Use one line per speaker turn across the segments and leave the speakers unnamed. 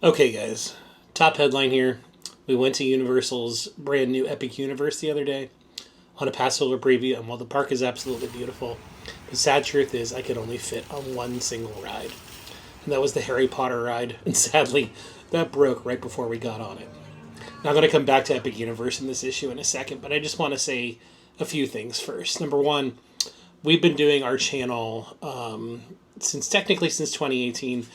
Okay, guys. Top headline here. We went to Universal's brand new Epic Universe the other day on a Passover preview, and while the park is absolutely beautiful, the sad truth is I could only fit on one single ride. And that was the Harry Potter ride, and sadly, that broke right before we got on it. Now, I'm going to come back to Epic Universe in this issue in a second, but I just want to say a few things first. Number one, we've been doing our channel since 2018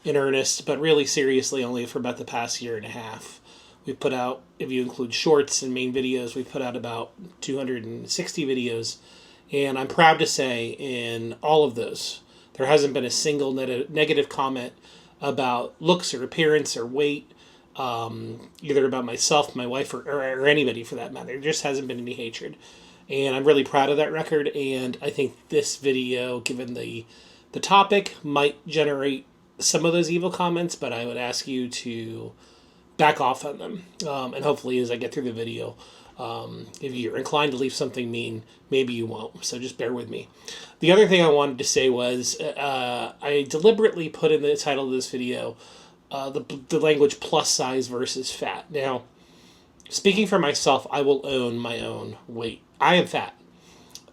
in earnest, but really seriously only for about the past year and a half. We've put out, if you include shorts and main videos, we've put out about 260 videos. And I'm proud to say in all of those, there hasn't been a single negative comment about looks or appearance or weight, either about myself, my wife, or anybody for that matter. There just hasn't been any hatred. And I'm really proud of that record. And I think this video, given the topic, might generate some of those evil comments, but I would ask you to back off on them. And hopefully, as I get through the video, if you're inclined to leave something mean, maybe you won't. So just bear with me. The other thing I wanted to say was I deliberately put in the title of this video the language plus size versus fat. Now, speaking for myself, I will own my own weight. I am fat.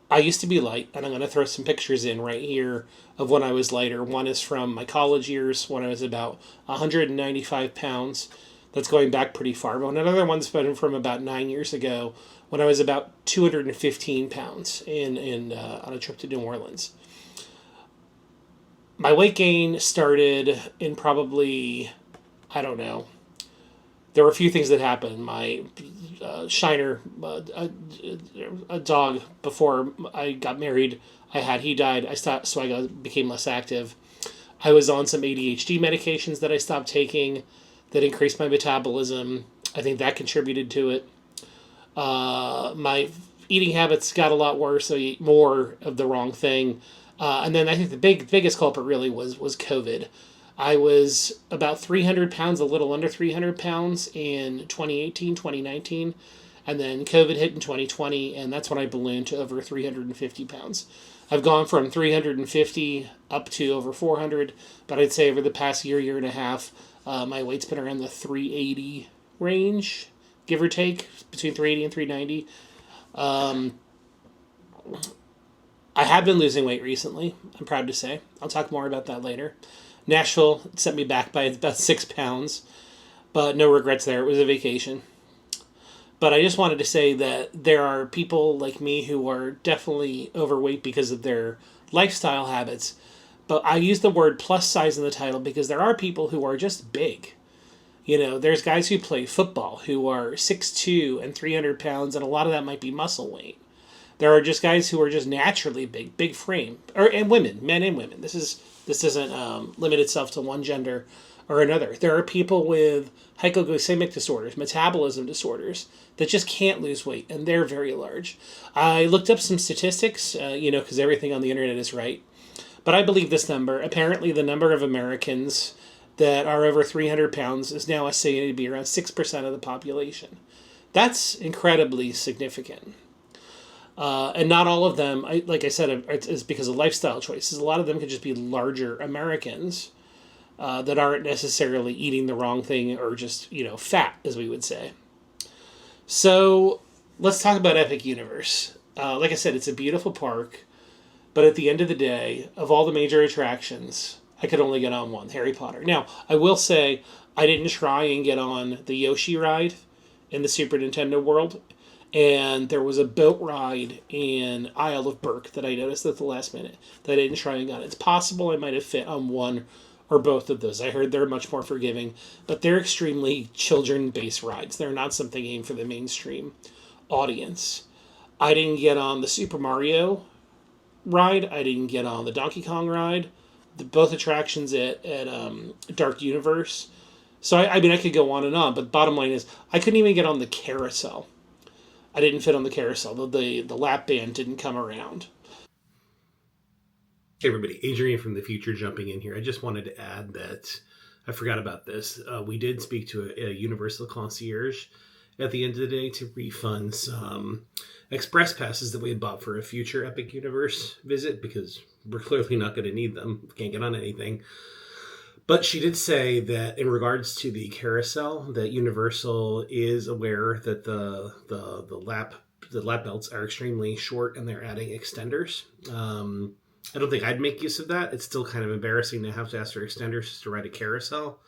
I used to be light, and I'm going to throw some pictures in right here of when I was lighter. One is from my college years when I was about 195 pounds. That's going back pretty far. But another one's been from about 9 years ago when I was about 215 pounds on a trip to New Orleans. My weight gain started in probably, I don't know, there were a few things that happened. My Shiner, a dog, before I got married, he died. I stopped, so became less active. I was on some ADHD medications that I stopped taking that increased my metabolism. I think that contributed to it. My eating habits got a lot worse. I ate more of the wrong thing. And then I think the biggest culprit really was COVID. I was about 300 pounds, a little under 300 pounds in 2018, 2019. And then COVID hit in 2020, and that's when I ballooned to over 350 pounds. I've gone from 350 up to over 400, but I'd say over the past year and a half, my weight's been around the 380 range, give or take, between 380 and 390. I have been losing weight recently, I'm proud to say. I'll talk more about that later. Nashville sent me back by about 6 pounds, but no regrets there. It was a vacation. But I just wanted to say that there are people like me who are definitely overweight because of their lifestyle habits. But I use the word plus size in the title because there are people who are just big. You know, there's guys who play football who are 6'2" and 300 pounds, and a lot of that might be muscle weight. There are just guys who are just naturally big frame, and women, men and women. This doesn't limit itself to one gender or another. There are people with hypoglycemic disorders, metabolism disorders, that just can't lose weight, and they're very large. I looked up some statistics, because everything on the internet is right. But I believe this number. Apparently, the number of Americans that are over 300 pounds is now estimated to be around 6% of the population. That's incredibly significant. And not all of them, like I said, it's because of lifestyle choices. A lot of them could just be larger Americans that aren't necessarily eating the wrong thing or just, fat, as we would say. So let's talk about Epic Universe. Like I said, it's a beautiful park, but at the end of the day, of all the major attractions, I could only get on one, Harry Potter. Now, I will say I didn't try and get on the Yoshi ride in the Super Nintendo world. And there was a boat ride in Isle of Berk that I noticed at the last minute that I didn't try and got. It's possible I might have fit on one or both of those. I heard they're much more forgiving, but they're extremely children-based rides. They're not something aimed for the mainstream audience. I didn't get on the Super Mario ride. I didn't get on the Donkey Kong ride. Both attractions at Dark Universe. So, I could go on and on, but bottom line is I couldn't even get on the carousel. I didn't fit on the carousel. The lap band didn't come around. Hey everybody, Adrian from the future jumping in here. I just wanted to add that I forgot about this. We did speak to a Universal concierge at the end of the day to refund some express passes that we had bought for a future Epic Universe visit because we're clearly not going to need them. We can't get on anything. But she did say that in regards to the carousel, that Universal is aware that the lap belts are extremely short and they're adding extenders. I don't think I'd make use of that. It's still kind of embarrassing to have to ask for extenders to ride a carousel,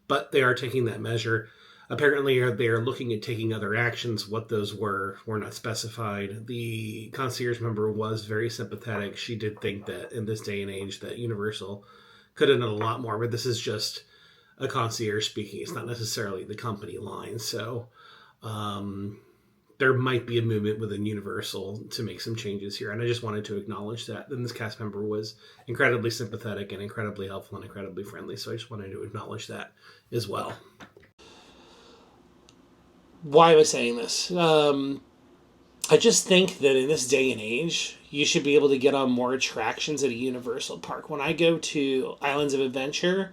but they are taking that measure. Apparently, they are looking at taking other actions. What those were not specified. The concierge member was very sympathetic. She did think that in this day and age that Universal could have done a lot more, but this is just a concierge speaking. It's not necessarily the company line. So there might be a movement within Universal to make some changes here. And I just wanted to acknowledge that. And this cast member was incredibly sympathetic and incredibly helpful and incredibly friendly. So I just wanted to acknowledge that as well. Why am I saying this? I just think that in this day and age, you should be able to get on more attractions at a Universal park. When I go to Islands of Adventure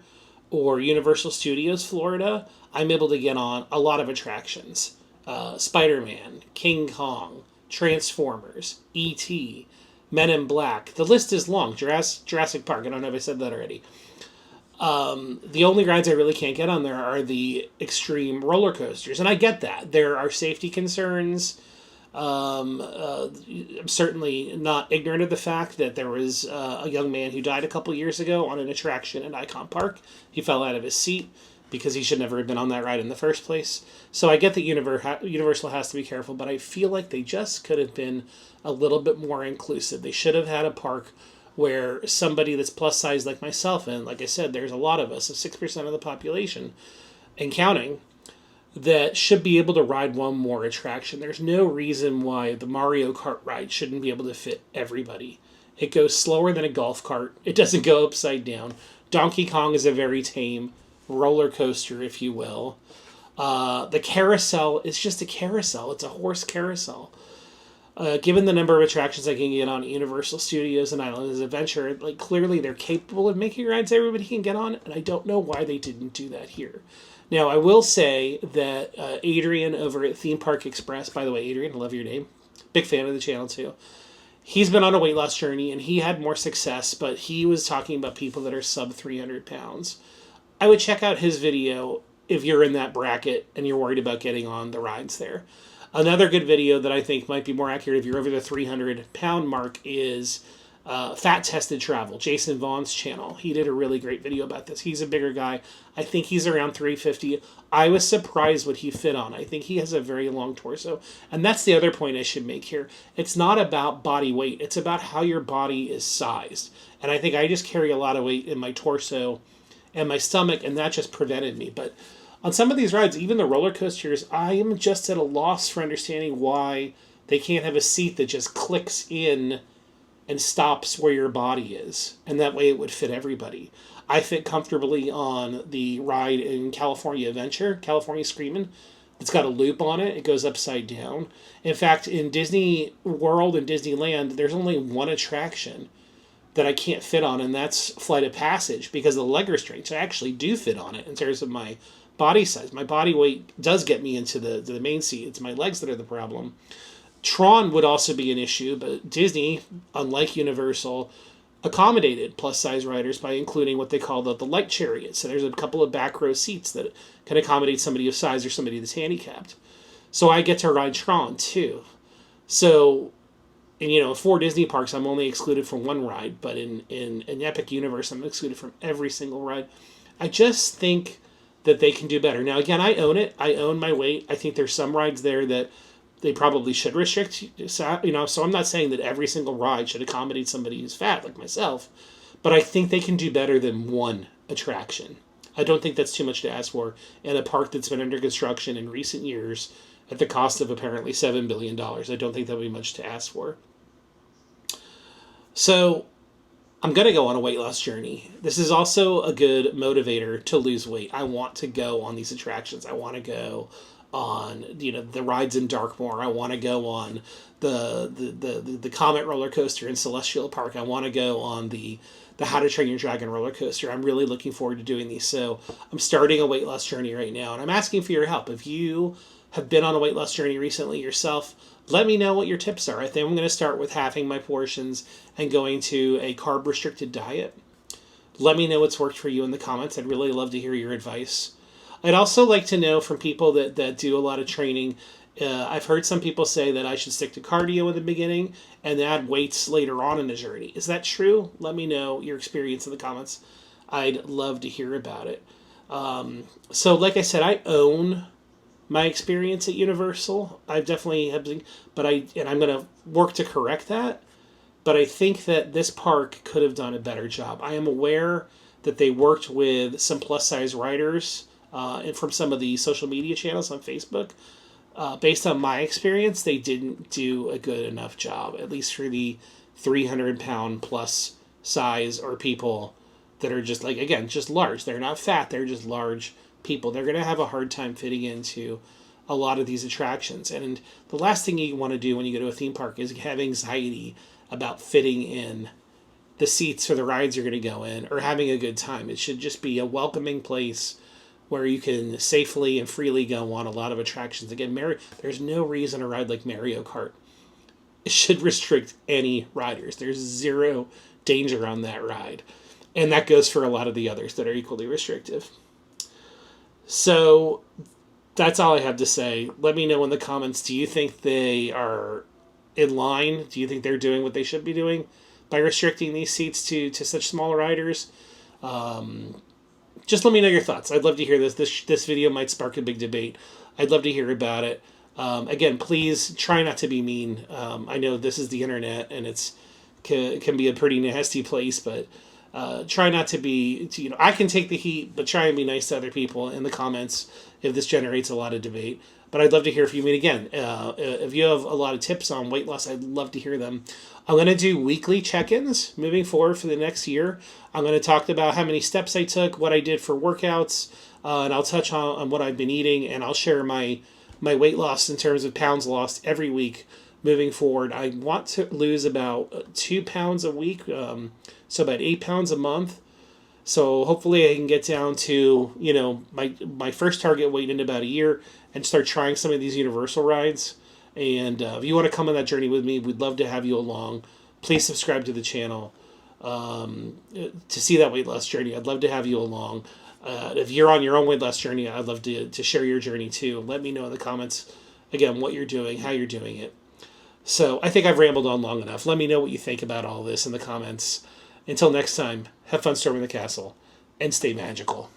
or Universal Studios Florida, I'm able to get on a lot of attractions. Spider-Man, King Kong, Transformers, E.T., Men in Black. The list is long. Jurassic Park. I don't know if I said that already. The only rides I really can't get on there are the extreme roller coasters. And I get that. There are safety concerns. I'm certainly not ignorant of the fact that there was a young man who died a couple years ago on an attraction at Icon Park. He fell out of his seat because he should never have been on that ride in the first place. So I get that Universal has to be careful, but I feel like they just could have been a little bit more inclusive. They should have had a park where somebody that's plus size like myself, and like I said, there's a lot of us, 6% of the population, and counting, that should be able to ride one more attraction. There's no reason why the Mario Kart ride shouldn't be able to fit everybody. It goes slower than a golf cart. It doesn't go upside down. Donkey Kong is a very tame roller coaster, if you will. The carousel is just a carousel. It's a horse carousel. Given the number of attractions I can get on Universal Studios and Islands of Adventure, like clearly they're capable of making rides everybody can get on, and I don't know why they didn't do that here. Now, I will say that Adrian over at Theme Park Express, by the way, Adrian, I love your name. Big fan of the channel, too. He's been on a weight loss journey, and he had more success, but he was talking about people that are sub 300 pounds. I would check out his video if you're in that bracket and you're worried about getting on the rides there. Another good video that I think might be more accurate if you're over the 300-pound mark is Fat Tested Travel, Jason Vaughn's channel. He did a really great video about this. He's a bigger guy. I think he's around 350. I was surprised what he fit on. I think he has a very long torso. And that's the other point I should make here. It's not about body weight. It's about how your body is sized. And I think I just carry a lot of weight in my torso and my stomach, and that just prevented me. But on some of these rides, even the roller coasters, I am just at a loss for understanding why they can't have a seat that just clicks in and stops where your body is. And that way it would fit everybody. I fit comfortably on the ride in California Adventure, California Screamin'. It's got a loop on it. It goes upside down. In fact, in Disney World and Disneyland, there's only one attraction that I can't fit on, and that's Flight of Passage, because of the leg restraints. I actually do fit on it in terms of my body size. My body weight does get me into the main seat. It's my legs that are the problem. Tron would also be an issue, but Disney, unlike Universal, accommodated plus-size riders by including what they call the light chariot. So there's a couple of back row seats that can accommodate somebody of size or somebody that's handicapped. So I get to ride Tron, too. So, and 4 Disney parks, I'm only excluded from one ride, but in Epic Universe, I'm excluded from every single ride. I just think that they can do better. Now, again, I own it. I own my weight. I think there's some rides there that they probably should restrict, so I'm not saying that every single ride should accommodate somebody who's fat, like myself, but I think they can do better than one attraction. I don't think that's too much to ask for in a park that's been under construction in recent years at the cost of apparently $7 billion. I don't think that would be much to ask for. So, I'm going to go on a weight loss journey. This is also a good motivator to lose weight. I want to go on these attractions. I want to go on the rides in Darkmoor. I want to go on the Comet roller coaster in Celestial Park. I want to go on the How to Train Your Dragon roller coaster. I'm really looking forward to doing these. So I'm starting a weight loss journey right now, and I'm asking for your help. If you have been on a weight loss journey recently yourself, let me know what your tips are. I think I'm going to start with halving my portions and going to a carb restricted diet. Let me know what's worked for you in the comments. I'd really love to hear your advice. I'd also like to know from people that do a lot of training. I've heard some people say that I should stick to cardio in the beginning and add weights later on in the journey. Is that true? Let me know your experience in the comments. I'd love to hear about it. So, like I said, I own my experience at Universal. I've definitely have, and I'm going to work to correct that. But I think that this park could have done a better job. I am aware that they worked with some plus size riders and from some of the social media channels on Facebook. Based on my experience, they didn't do a good enough job, at least for the 300-pound plus size or people that are just like, again, just large. They're not fat, they're just large people. They're going to have a hard time fitting into a lot of these attractions. And the last thing you want to do when you go to a theme park is have anxiety about fitting in the seats for the rides you're going to go in or having a good time. It should just be a welcoming place where you can safely and freely go on a lot of attractions. Again, there's no reason a ride like Mario Kart should restrict any riders. There's zero danger on that ride. And that goes for a lot of the others that are equally restrictive. So that's all I have to say. Let me know in the comments, do you think they are in line? Do you think they're doing what they should be doing by restricting these seats to such small riders? Just let me know your thoughts. I'd love to hear this. This video might spark a big debate. I'd love to hear about it. Again, please try not to be mean. I know this is the internet and can be a pretty nasty place, but try not to be. I can take the heat, but try and be nice to other people in the comments if this generates a lot of debate. But I'd love to hear from you. And again, if you have a lot of tips on weight loss, I'd love to hear them. I'm going to do weekly check-ins moving forward for the next year. I'm going to talk about how many steps I took, what I did for workouts, and I'll touch on what I've been eating, and I'll share my weight loss in terms of pounds lost every week moving forward. I want to lose about 2 pounds a week, so about 8 pounds a month. So hopefully I can get down to, my first target weight in about a year and start trying some of these Universal rides. And if you want to come on that journey with me, we'd love to have you along. Please subscribe to the channel to see that weight loss journey. I'd love to have you along. If you're on your own weight loss journey, I'd love to share your journey too. Let me know in the comments, again, what you're doing, how you're doing it. So I think I've rambled on long enough. Let me know what you think about all this in the comments. Until next time, have fun storming the castle and stay magical.